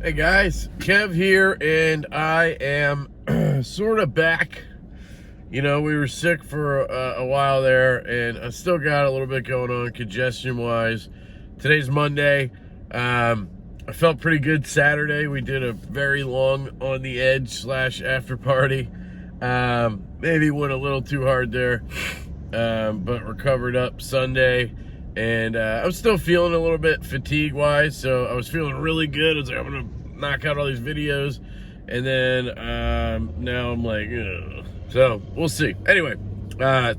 Hey guys, Kev here, and I am sort of back. You know, we were sick for a while there, and I still got a little bit going on congestion-wise. Today's Monday. I felt pretty good Saturday. We did a very long on the edge / after party. Maybe went a little too hard there, but recovered up Sunday. And I'm still feeling a little bit fatigue-wise, so I was feeling really good. I was like, I'm going to knock out all these videos. And then now I'm like, ugh. So we'll see. Anyway,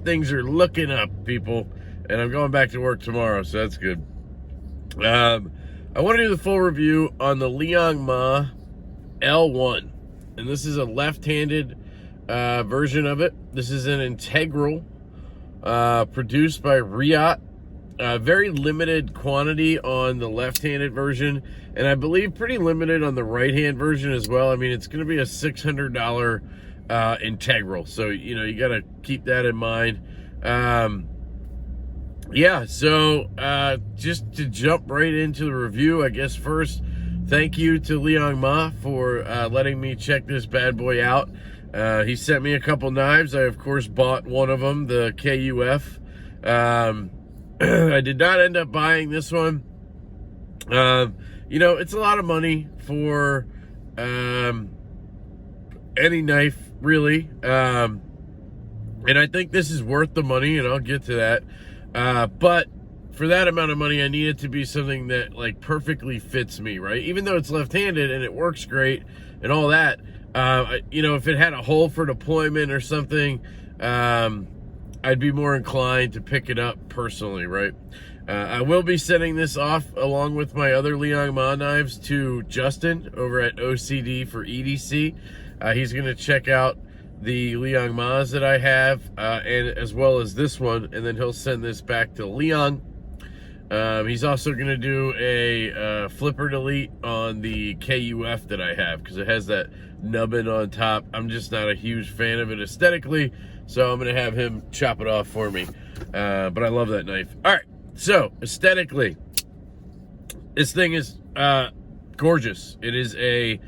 things are looking up, people. And I'm going back to work tomorrow, so that's good. I want to do the full review on the Liong Mah L1. And this is a left-handed version of it. This is an integral produced by Riot. Very limited quantity on the left-handed version, and I believe pretty limited on the right-hand version as well. I mean, it's going to be a $600 integral, so you know, you got to keep that in mind. Yeah, so just to jump right into the review, I guess first, thank you to Liong Mah for letting me check this bad boy out. He sent me a couple knives. I of course bought one of them, the KUF. I did not end up buying this one. You know, it's a lot of money for any knife, really. And I think this is worth the money, and I'll get to that. But for that amount of money, I need it to be something that like perfectly fits me, right? Even though it's left-handed and it works great and all that, you know, if it had a hole for deployment or something, I'd be more inclined to pick it up personally, right? I will be sending this off along with my other Liong Mah knives to Justin over at OCD for EDC. He's going to check out the Liong Mahs that I have, and as well as this one, and then he'll send this back to Liong. He's also going to do a flipper delete on the KUF that I have, because it has that nubbin on top. I'm just not a huge fan of it aesthetically, so I'm going to have him chop it off for me. But I love that knife. All right, so aesthetically, this thing is gorgeous. It is a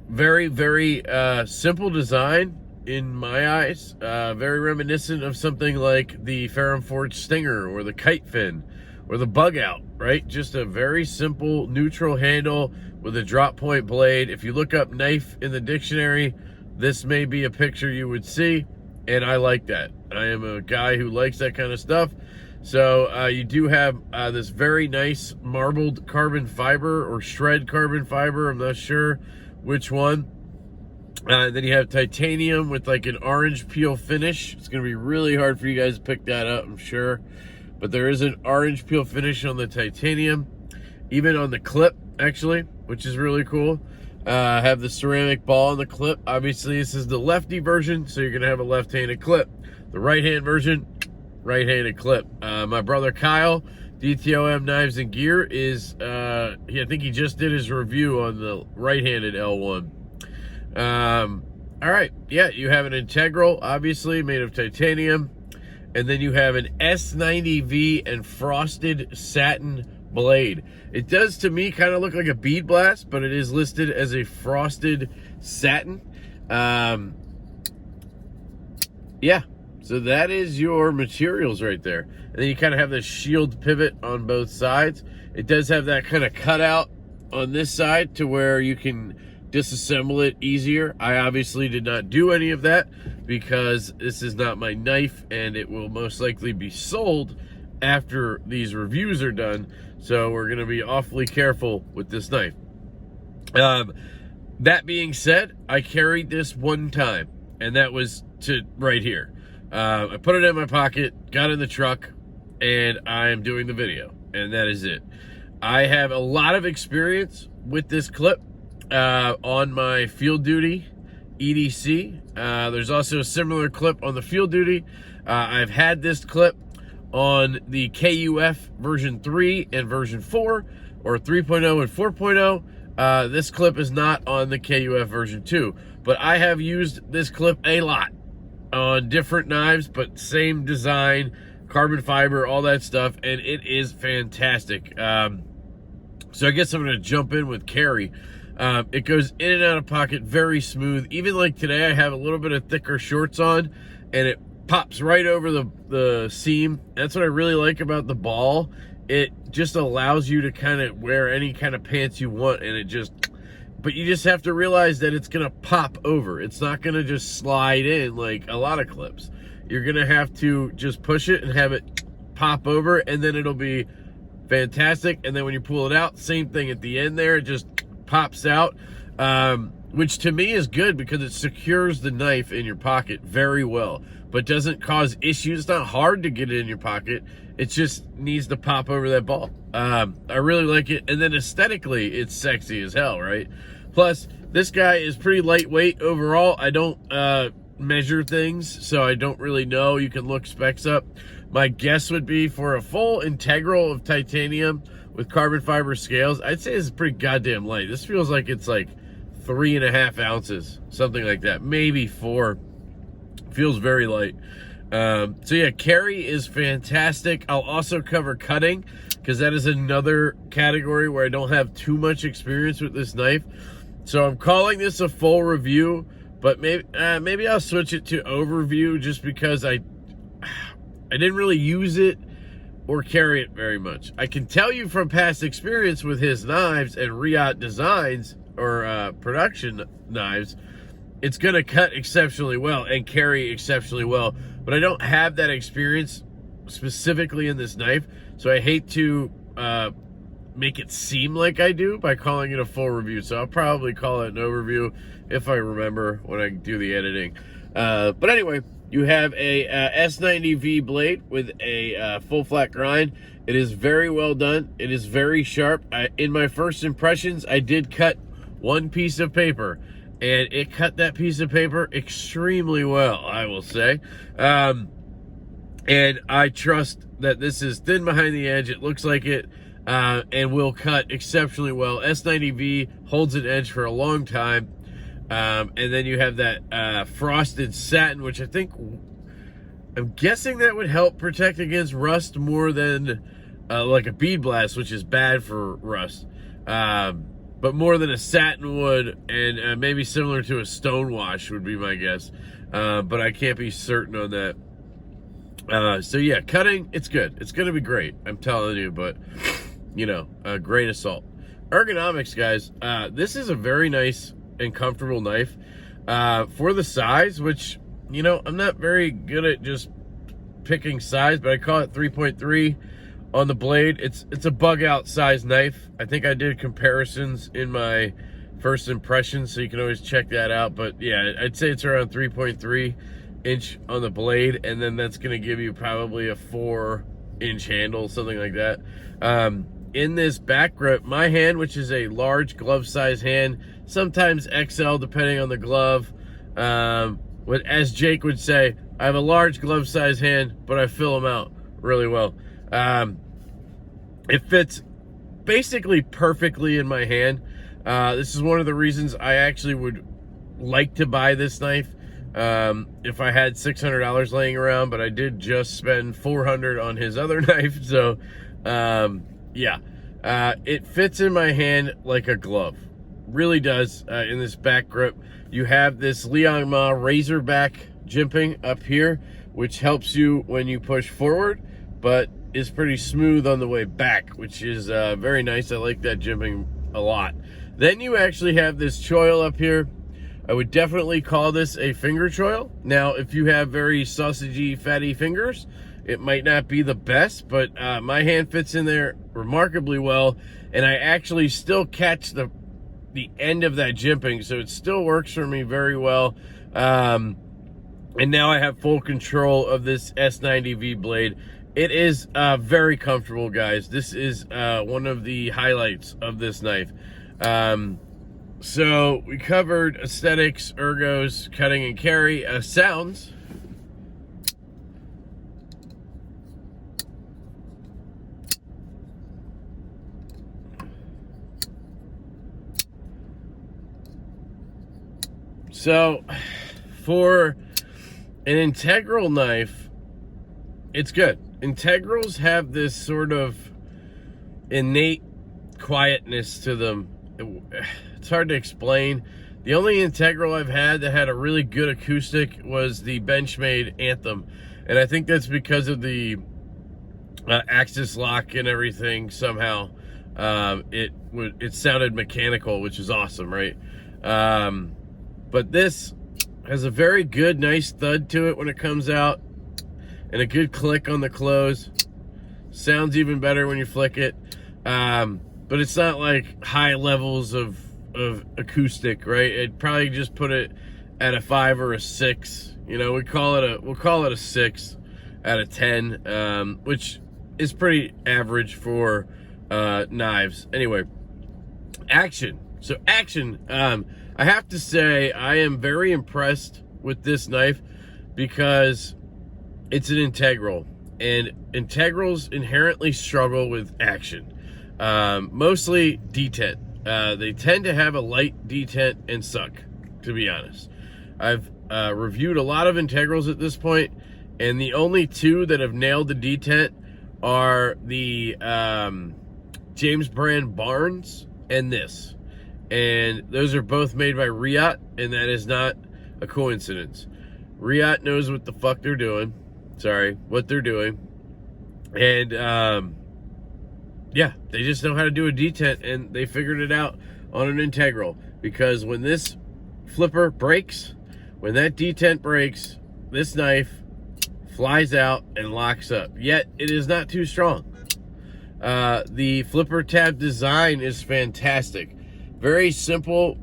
very, very simple design in my eyes. Very reminiscent of something like the Ferrum Forge Stinger or the Kite Fin or the Bug Out, right? Just a very simple neutral handle with a drop point blade. If you look up knife in the dictionary, this may be a picture you would see, and I like that. I am a guy who likes that kind of stuff. So you do have this very nice marbled carbon fiber or shred carbon fiber. I'm not sure which one. Then you have titanium with like an orange peel finish. It's going to be really hard for you guys to pick that up, I'm sure. But there is an orange peel finish on the titanium, even on the clip, actually, which is really cool. Have the ceramic ball on the clip. Obviously, this is the lefty version, so you're going to have a left-handed clip. The right-hand version, right-handed clip. My brother Kyle, DTOM Knives and Gear, is, I think he just did his review on the right-handed L1. All right, yeah, you have an integral, obviously, made of titanium. And then you have an S90V and frosted satin blade. It does, to me, kind of look like a bead blast, but it is listed as a frosted satin. Yeah, so that is your materials right there. And then you kind of have this shield pivot on both sides. It does have that kind of cutout on this side to where you can disassemble it easier. I obviously did not do any of that because this is not my knife, and it will most likely be sold after these reviews are done. So we're going to be awfully careful with this knife. That being said, I carried this one time, and that was to right here. I put it in my pocket, got in the truck, and I am doing the video, and that is it. I have a lot of experience with this clip on my field duty EDC. There's also a similar clip on the field duty. I've had this clip on the KUF version 3 and version 4, or 3.0 and 4.0. This clip is not on the KUF version 2, but I have used this clip a lot on different knives, but same design, carbon fiber, all that stuff, and it is fantastic. So I guess I'm going to jump in with carry. It goes in and out of pocket very smooth. Even like today, I have a little bit of thicker shorts on, and it pops right over the seam. That's what I really like about the ball. It just allows you to kind of wear any kind of pants you want, and it just, but you just have to realize that it's gonna pop over. It's not gonna just slide in like a lot of clips. You're gonna have to just push it and have it pop over, and then it'll be fantastic. And then when you pull it out, same thing at the end there, it just pops out, which to me is good because it secures the knife in your pocket very well, but doesn't cause issues. It's not hard to get it in your pocket. It just needs to pop over that ball. I really like it. And then aesthetically, it's sexy as hell, right? Plus, this guy is pretty lightweight overall. I don't measure things, so I don't really know. You can look specs up. My guess would be for a full integral of titanium with carbon fiber scales, I'd say it's pretty goddamn light. This feels like it's like 3.5 ounces, something like that, maybe 4. Feels very light. So yeah, carry is fantastic. I'll also cover cutting because that is another category where I don't have too much experience with this knife. So I'm calling this a full review, but maybe I'll switch it to overview just because I didn't really use it or carry it very much. I can tell you from past experience with his knives and Riot Designs or production knives, it's going to cut exceptionally well and carry exceptionally well. But I don't have that experience specifically in this knife, so I hate to make it seem like I do by calling it a full review. So I'll probably call it an overview if I remember when I do the editing. But anyway, you have a S90V blade with a full flat grind. It is very well done. It is very sharp. In my first impressions, I did cut one piece of paper, and it cut that piece of paper extremely well, I will say. And I trust that this is thin behind the edge. It looks like it, and will cut exceptionally well. S90V holds an edge for a long time. And then you have that frosted satin, which I'm guessing that would help protect against rust more than like a bead blast, which is bad for rust. But more than a satin would, and maybe similar to a stone wash would be my guess. But I can't be certain on that. So yeah, cutting, it's good. It's going to be great, I'm telling you, but you know, a great assault. Ergonomics, guys, this is a very nice and comfortable knife for the size, which, you know, I'm not very good at just picking size, but I call it 3.3 on the blade. It's a bug out size knife. I think I did comparisons in my first impressions, so you can always check that out. But yeah, I'd say it's around 3.3 inch on the blade, and then that's going to give you probably a 4-inch handle, something like that. In this back grip, my hand, which is a large glove size hand, sometimes XL depending on the glove. As Jake would say, I have a large glove size hand, but I fill them out really well. It fits basically perfectly in my hand. This is one of the reasons I actually would like to buy this knife if I had $600 laying around, but I did just spend $400 on his other knife. So yeah, it fits in my hand like a glove. Really does. In this back grip, you have this Liong Mah razorback jimping up here, which helps you when you push forward, but is pretty smooth on the way back, which is very nice. I like that jimping a lot. Then you actually have this choil up here. I would definitely call this a finger choil. Now, if you have very sausagey, fatty fingers, it might not be the best, but my hand fits in there remarkably well, and I actually still catch the end of that jimping, so it still works for me very well. And now I have full control of this S90V blade. It is very comfortable, guys. This is one of the highlights of this knife. So we covered aesthetics, ergos, cutting and carry, sounds. So for an integral knife, it's good. Integrals have this sort of innate quietness to them it's hard to explain. The only integral I've had that had a really good acoustic was the Benchmade Anthem, and I think that's because of the axis lock and everything. Somehow it sounded mechanical, which is awesome, right? But this has a very good, nice thud to it when it comes out, and a good click on the close. Sounds even better when you flick it. But it's not like high levels of acoustic, right? I'd probably just put it at a 5 or a 6. You know, we'll call it a 6 out of 10, which is pretty average for knives. Anyway, action. So action. I have to say I am very impressed with this knife because it's an integral, and integrals inherently struggle with action. Mostly detent. They tend to have a light detent and suck, to be honest. I've reviewed a lot of integrals at this point, and the only two that have nailed the detent are the James Brand Barnes and this. And those are both made by Riot, and that is not a coincidence. Riot knows what the fuck they're doing. What they're doing. And yeah, they just know how to do a detent, and they figured it out on an integral. Because when this flipper breaks, when that detent breaks, this knife flies out and locks up. Yet, it is not too strong. The flipper tab design is fantastic. Very simple,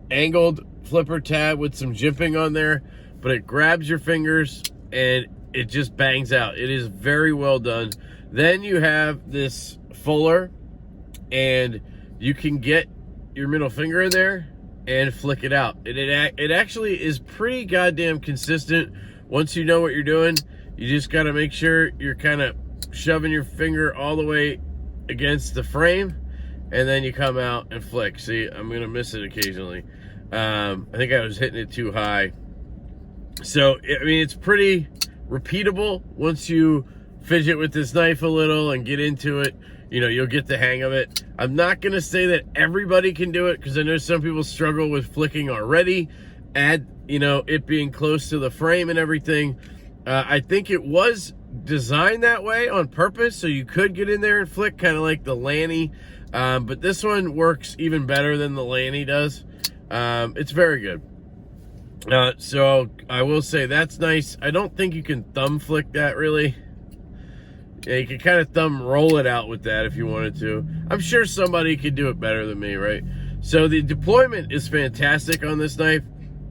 angled flipper tab with some jimping on there, but it grabs your fingers and it just bangs out. It is very well done. Then you have this fuller, and you can get your middle finger in there and flick it out. It actually is pretty goddamn consistent. Once you know what you're doing, you just got to make sure you're kind of shoving your finger all the way against the frame, and then you come out and flick. See, I'm going to miss it occasionally. I think I was hitting it too high. So, I mean, it's pretty repeatable. Once you fidget with this knife a little and get into it, you know, you'll get the hang of it. I'm not going to say that everybody can do it, because I know some people struggle with flicking already. Add, you know, it being close to the frame and everything. I think it was designed that way on purpose, so you could get in there and flick, kind of like the Lanny. But this one works even better than the Lanny does. It's very good. So I will say that's nice. I don't think you can thumb flick that really. Yeah, you can kind of thumb roll it out with that if you wanted to. I'm sure somebody could do it better than me, right? So the deployment is fantastic on this knife.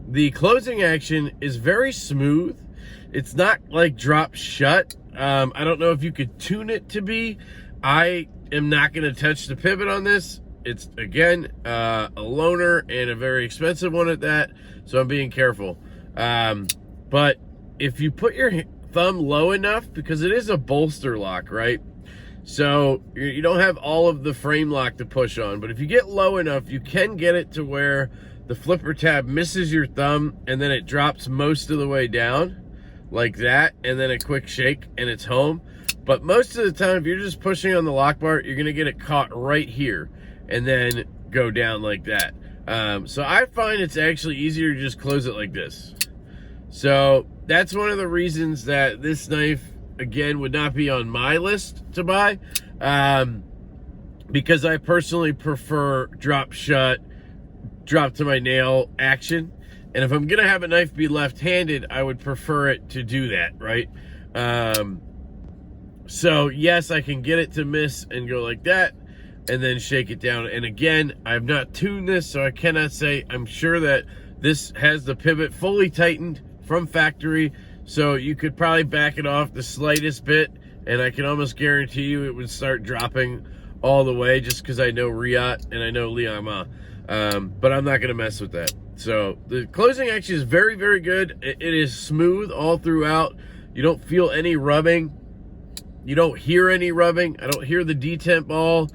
The closing action is very smooth. It's not like drop shut. I don't know if you could tune it to be. I am not going to touch the pivot on this. It's, again, a loaner and a very expensive one at that, so I'm being careful. But if you put your thumb low enough, because it is a bolster lock, right? So you don't have all of the frame lock to push on, but if you get low enough, you can get it to where the flipper tab misses your thumb, and then it drops most of the way down, like that, and then a quick shake, and it's home. But most of the time, if you're just pushing on the lock bar, you're going to get it caught right here, and then go down like that. So I find it's actually easier to just close it like this. So that's one of the reasons that this knife, again, would not be on my list to buy, because I personally prefer drop shut, drop to my nail action. And if I'm going to have a knife be left-handed, I would prefer it to do that, right? So yes, I can get it to miss and go like that, and then shake it down. And again, I've not tuned this, so I cannot say. I'm sure that this has the pivot fully tightened from factory, so you could probably back it off the slightest bit, and I can almost guarantee you it would start dropping all the way, just because I know Riot and I know Liong Mah. But I'm not going to mess with that. So the closing action is very, very good. It is smooth all throughout. You don't feel any rubbing. You don't hear any rubbing. I don't hear the detent ball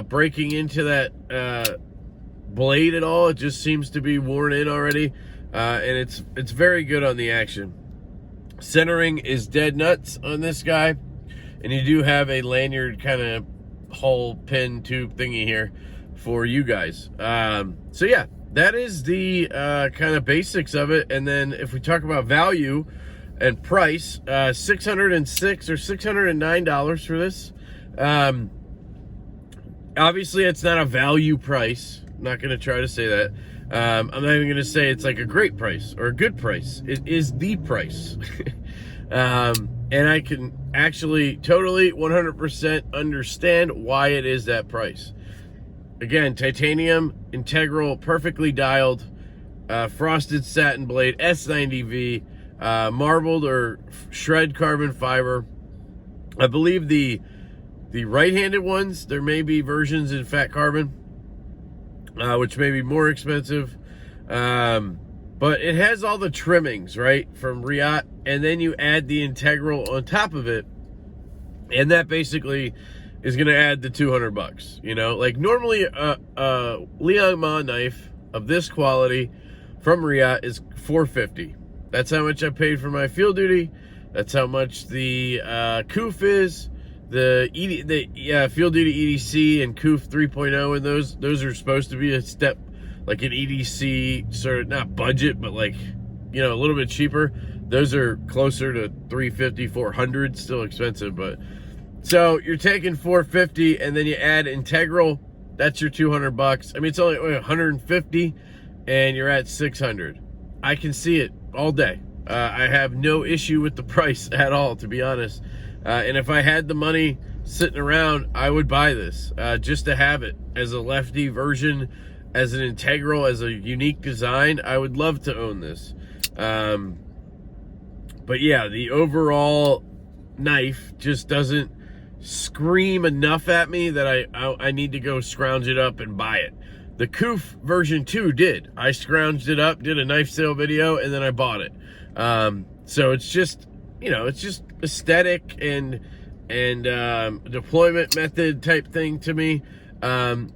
breaking into that blade at all. It just seems to be worn in already. And it's very good on the action. Centering is dead nuts on this guy. And you do have a lanyard kind of hole pin tube thingy here. for you guys. So yeah, that is the kind of basics of it. And then if we talk about value and price, $606 or $609 for this. Obviously, it's not a value price. I'm not going to try to say that. I'm not even going to say it's like a great price or a good price. It is the price. And I can actually totally 100% understand why it is that price. Again, titanium, integral, perfectly dialed, frosted satin blade, S90V, marbled or shred carbon fiber. I believe the right-handed ones, there may be versions in fat carbon, which may be more expensive. But it has all the trimmings, right, from Riat, and then you add the integral on top of it, and that basically is going to add the $200. You know, like normally a Liong Mah knife of this quality from Riat is $450. That's how much I paid for my field duty. That's how much the Koof is. The field duty EDC and Koof 3.0, and those are supposed to be a step, like an EDC sort of, not budget, but like, you know, a little bit cheaper. Those are closer to $350, $400, still expensive, but so you're taking $450 and then you add integral, that's your $200. I mean, it's only $150 and you're at $600. I can see it all day. I have no issue with the price at all, to be honest. And if I had the money sitting around, I would buy this just to have it as a lefty version, as an integral, as a unique design. I would love to own this. But yeah, the overall knife just doesn't scream enough at me that I need to go scrounge it up and buy it. The Koof version 2 did. I scrounged it up, did a knife sale video, and then I bought it. So it's just, you know, it's just aesthetic and deployment method type thing to me.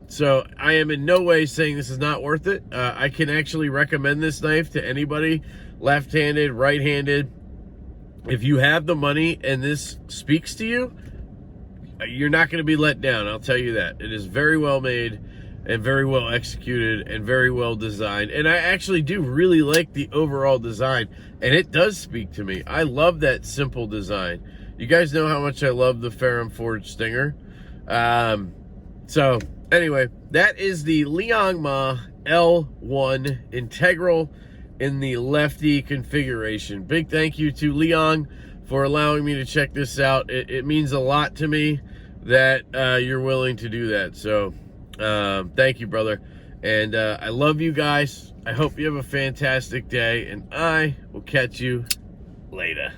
So I am in no way saying this is not worth it. I can actually recommend this knife to anybody, left-handed, right-handed. If you have the money and this speaks to you, you're not going to be let down. I'll tell you that. It is very well made and very well executed and very well designed. And I actually do really like the overall design, and it does speak to me. I love that simple design. You guys know how much I love the Ferrum Forged Stinger. So anyway, that is the Liong Mah L1 Integral in the lefty configuration. Big thank you to Liong for allowing me to check this out. It means a lot to me that you're willing to do that. So thank you, brother. And I love you guys. I hope you have a fantastic day, and I will catch you later.